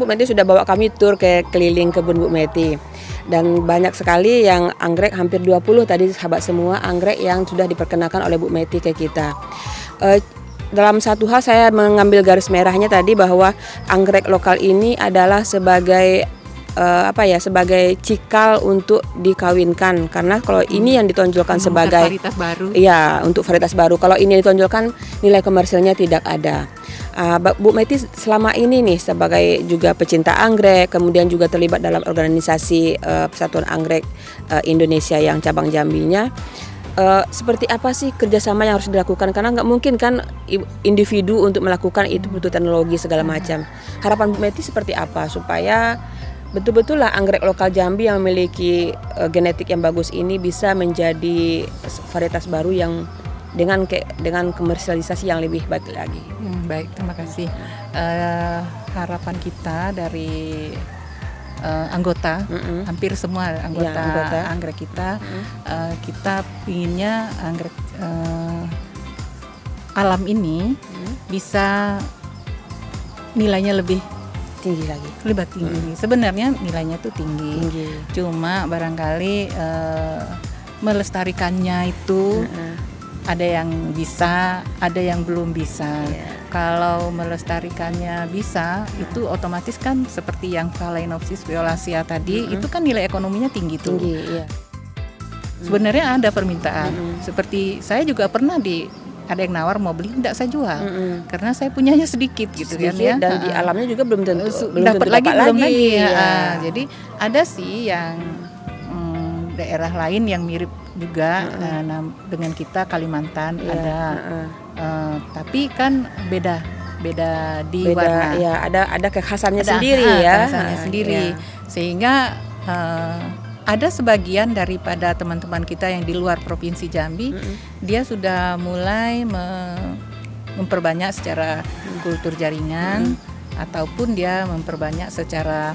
Bu Meti sudah bawa kami tur ke keliling kebun Bu Meti. Dan banyak sekali yang anggrek, hampir 20 tadi sahabat semua anggrek yang sudah diperkenalkan oleh Bu Meti ke kita. Dalam satu hal saya mengambil garis merahnya tadi bahwa anggrek lokal ini adalah sebagai sebagai cikal untuk dikawinkan, karena kalau ini yang ditonjolkan sebagai varietas baru. Iya, untuk varietas baru. Kalau ini ditonjolkan nilai komersialnya tidak ada. Bu Meti selama ini nih sebagai juga pecinta anggrek, kemudian juga terlibat dalam organisasi Persatuan Anggrek Indonesia yang cabang Jambinya. Seperti apa sih kerjasama yang harus dilakukan, karena nggak mungkin kan individu untuk melakukan itu butuh teknologi segala macam. Harapan Bu Meti seperti apa supaya betul-betul lah anggrek lokal Jambi yang memiliki genetik yang bagus ini bisa menjadi varietas baru yang dengan komersialisasi yang lebih baik lagi. Baik, terima kasih. Harapan kita dari anggota, hampir semua anggota anggrek kita, kita inginnya anggrek alam ini bisa nilainya lebih tinggi lagi. Lebih tinggi. Sebenarnya nilainya tuh tinggi. Cuma barangkali melestarikannya itu ada yang bisa, ada yang belum bisa. Kalau melestarikannya bisa, itu otomatis kan seperti yang Phalaenopsis violacea tadi, itu kan nilai ekonominya tinggi tuh. Sebenarnya ada permintaan. Seperti saya juga pernah ada yang nawar mau beli, tidak saya jual karena saya punyanya sedikit gitu kan ya, dan di alamnya juga belum tentu dapat lagi. Ya. Jadi ada sih yang daerah lain yang mirip juga dengan kita, Kalimantan ada, tapi kan beda di warna. Ya, ada kekhasannya sendiri ya. Kekhasannya sendiri. Sehingga ada sebagian daripada teman-teman kita yang di luar Provinsi Jambi, dia sudah mulai memperbanyak secara kultur jaringan, ataupun dia memperbanyak secara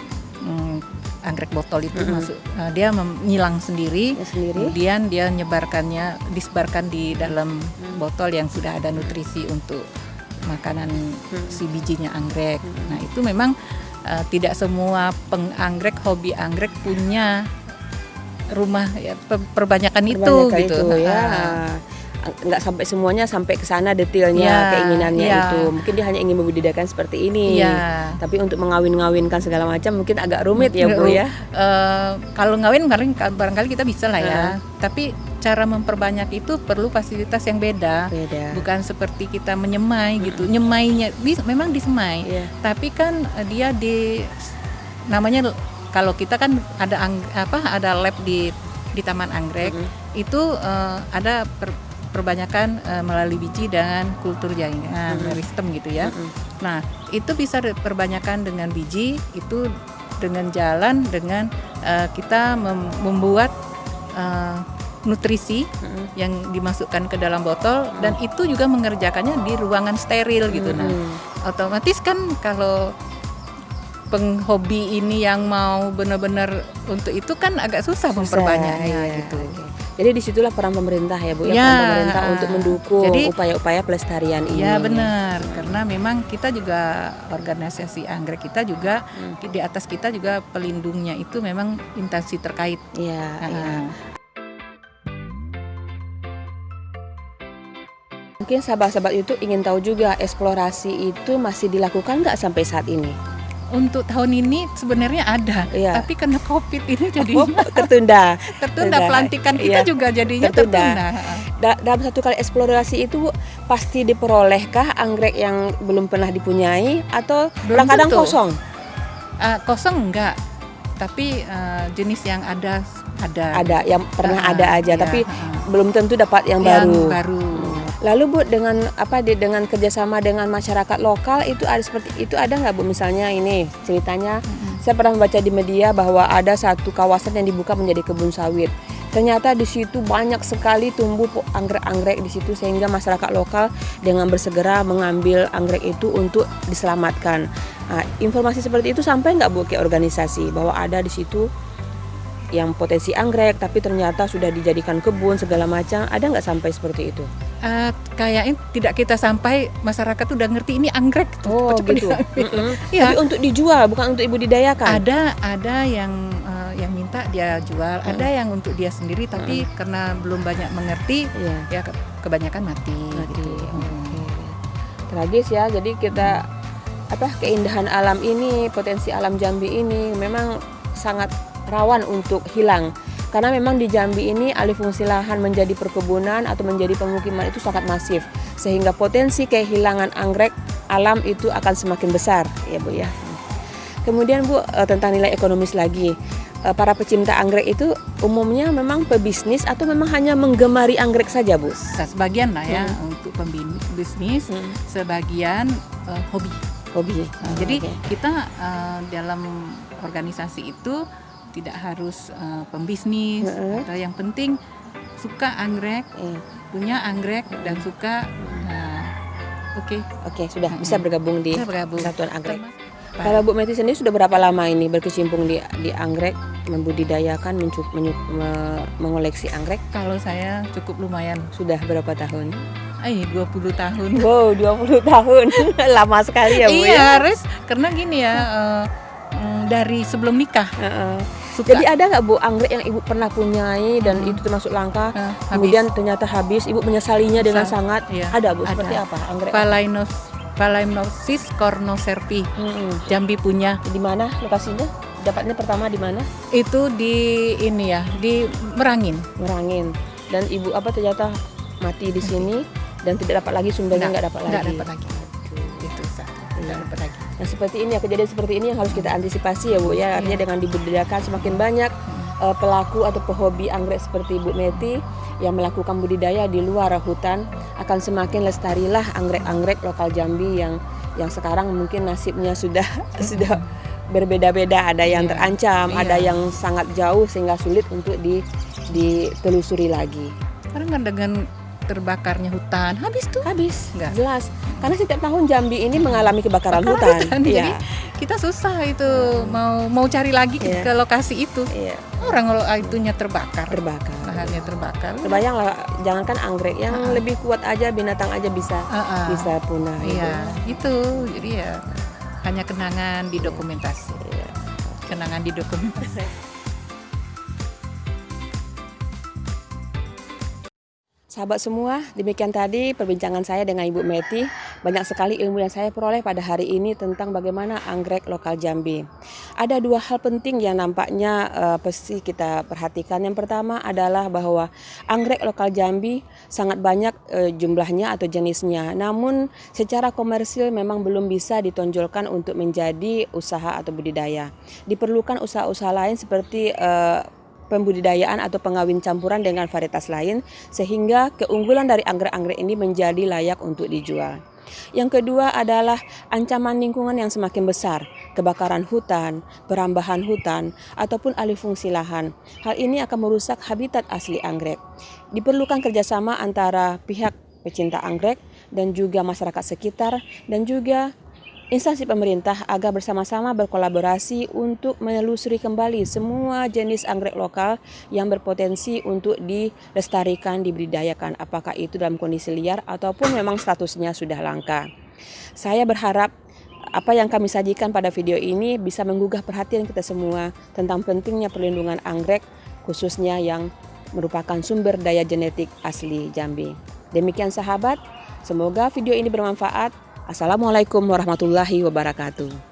anggrek botol itu masuk, dia menyilang sendiri, kemudian dia disebarkan di dalam botol yang sudah ada nutrisi untuk makanan si bijinya anggrek. Nah itu memang tidak semua penganggrek, hobi anggrek punya rumah ya, perbanyakan itu gitu ya. Nggak sampai semuanya sampai ke sana detailnya, keinginannya itu. Mungkin dia hanya ingin membudidayakan seperti ini. Tapi untuk mengawin-ngawinkan segala macam mungkin agak rumit ya Bu ya. Kalau ngawin barangkali kita bisa lah ya. Tapi cara memperbanyak itu perlu fasilitas yang beda. Bukan seperti kita menyemai gitu. Nyemainya memang disemai. Tapi kan dia namanya, kalau kita kan ada lab di Taman Anggrek, itu ada perbanyakan melalui biji dan kultur jaringan, meristem gitu ya. Nah itu bisa perbanyakan dengan biji, itu dengan jalan dengan kita membuat nutrisi yang dimasukkan ke dalam botol, dan itu juga mengerjakannya di ruangan steril gitu. Nah otomatis kan kalau penghobi ini yang mau benar-benar untuk itu kan agak susah memperbanyaknya gitu. Jadi disitulah peran pemerintah ya Bu, peran pemerintah untuk mendukung upaya-upaya pelestarian ini. Iya benar, karena memang kita juga organisasi anggrek kita juga di atas kita juga pelindungnya itu memang instansi terkait. Mungkin sahabat-sahabat itu ingin tahu juga eksplorasi itu masih dilakukan nggak sampai saat ini? Untuk tahun ini sebenarnya ada, tapi karena COVID ini jadinya tertunda. Pelantikan kita juga jadinya tertunda. Dalam satu kali eksplorasi itu pasti diperolehkah anggrek yang belum pernah dipunyai atau kadang kosong? Kosong enggak, tapi jenis yang ada yang pernah ada aja, tapi belum tentu dapat yang baru. Lalu Bu, dengan kerjasama dengan masyarakat lokal itu ada nggak Bu? Misalnya ini ceritanya, saya pernah membaca di media bahwa ada satu kawasan yang dibuka menjadi kebun sawit. Ternyata di situ banyak sekali tumbuh anggrek-anggrek di situ, sehingga masyarakat lokal dengan bersegera mengambil anggrek itu untuk diselamatkan. Nah, informasi seperti itu sampai nggak Bu ke organisasi bahwa ada di situ yang potensi anggrek tapi ternyata sudah dijadikan kebun segala macam, ada nggak sampai seperti itu? kayaknya tidak kita sampai masyarakat udah ngerti ini anggrek. Oh Cepat gitu. diambil. Iya. Tapi untuk dijual bukan untuk dibudidayakan. Ada yang minta dia jual, ada yang untuk dia sendiri, tapi karena belum banyak mengerti, Iya. ya kebanyakan mati. Gitu. Oke. Tragis ya. Jadi kita keindahan alam ini, potensi alam Jambi ini memang sangat rawan untuk hilang. Karena memang di Jambi ini alih fungsi lahan menjadi perkebunan atau menjadi pemukiman itu sangat masif, sehingga potensi kehilangan anggrek alam itu akan semakin besar, ya Bu ya. Kemudian Bu, tentang nilai ekonomis lagi, para pecinta anggrek itu umumnya memang pebisnis atau memang hanya menggemari anggrek saja Bu? Sebagian lah ya untuk pembisnis, sebagian hobi. Jadi kita dalam organisasi itu tidak harus pembisnis, atau yang penting suka anggrek, punya anggrek dan suka. Oke, sudah bisa bergabung di Persatuan Anggrek. Kalau Bu Meti sendiri sudah berapa lama ini berkecimpung di anggrek, membudidayakan, mengoleksi anggrek? Kalau saya cukup lumayan. Sudah berapa tahun? 20 tahun. Wow, 20 tahun. Lama sekali ya Bu ya? Iya, karena gini ya, dari sebelum nikah. Suka. Jadi ada nggak Bu anggrek yang Ibu pernah punyai dan itu termasuk langka, kemudian ternyata habis, Ibu menyesalinya dengan sangat? Ada Bu, seperti apa anggrek? Phalaenopsis cornocervi, Jambi punya. Di mana lokasinya? Dapatnya pertama di mana? Itu di Merangin. Dan Ibu ternyata mati di sini dan tidak dapat lagi sumbernya, nggak dapat lagi. Itu nggak dapat lagi. Nah seperti ini ya, kejadian seperti ini yang harus kita antisipasi ya Bu ya. Artinya dengan dibudidayakan semakin banyak pelaku atau pehobi anggrek seperti Bu Meti yang melakukan budidaya di luar hutan, akan semakin lestarilah anggrek-anggrek lokal Jambi yang sekarang mungkin nasibnya sudah berbeda-beda. Ada yang terancam, ada yang sangat jauh sehingga sulit untuk ditelusuri lagi. Karena dengan terbakarnya hutan, habis, nggak jelas. Karena setiap tahun Jambi ini mengalami kebakaran hutan. Jadi kita susah itu mau cari lagi ke lokasi itu. Orang kalau itunya terbakar. Lahannya terbakar. Terbayanglah, jangankan anggrek, yang lebih kuat aja, binatang aja bisa punah. Iya, itu. Jadi ya hanya kenangan di dokumentasi. Sahabat semua, demikian tadi perbincangan saya dengan Ibu Meti. Banyak sekali ilmu yang saya peroleh pada hari ini tentang bagaimana anggrek lokal Jambi. Ada dua hal penting yang nampaknya pasti kita perhatikan. Yang pertama adalah bahwa anggrek lokal Jambi sangat banyak jumlahnya atau jenisnya. Namun secara komersil memang belum bisa ditonjolkan untuk menjadi usaha atau budidaya. Diperlukan usaha-usaha lain seperti pembudidayaan atau pengawin campuran dengan varietas lain, sehingga keunggulan dari anggrek-anggrek ini menjadi layak untuk dijual. Yang kedua adalah ancaman lingkungan yang semakin besar, kebakaran hutan, perambahan hutan, ataupun alih fungsi lahan. Hal ini akan merusak habitat asli anggrek. Diperlukan kerjasama antara pihak pecinta anggrek dan juga masyarakat sekitar dan juga instansi pemerintah agar bersama-sama berkolaborasi untuk menelusuri kembali semua jenis anggrek lokal yang berpotensi untuk dilestarikan, dibudidayakan, apakah itu dalam kondisi liar ataupun memang statusnya sudah langka. Saya berharap apa yang kami sajikan pada video ini bisa menggugah perhatian kita semua tentang pentingnya perlindungan anggrek, khususnya yang merupakan sumber daya genetik asli Jambi. Demikian sahabat, semoga video ini bermanfaat. Assalamualaikum warahmatullahi wabarakatuh.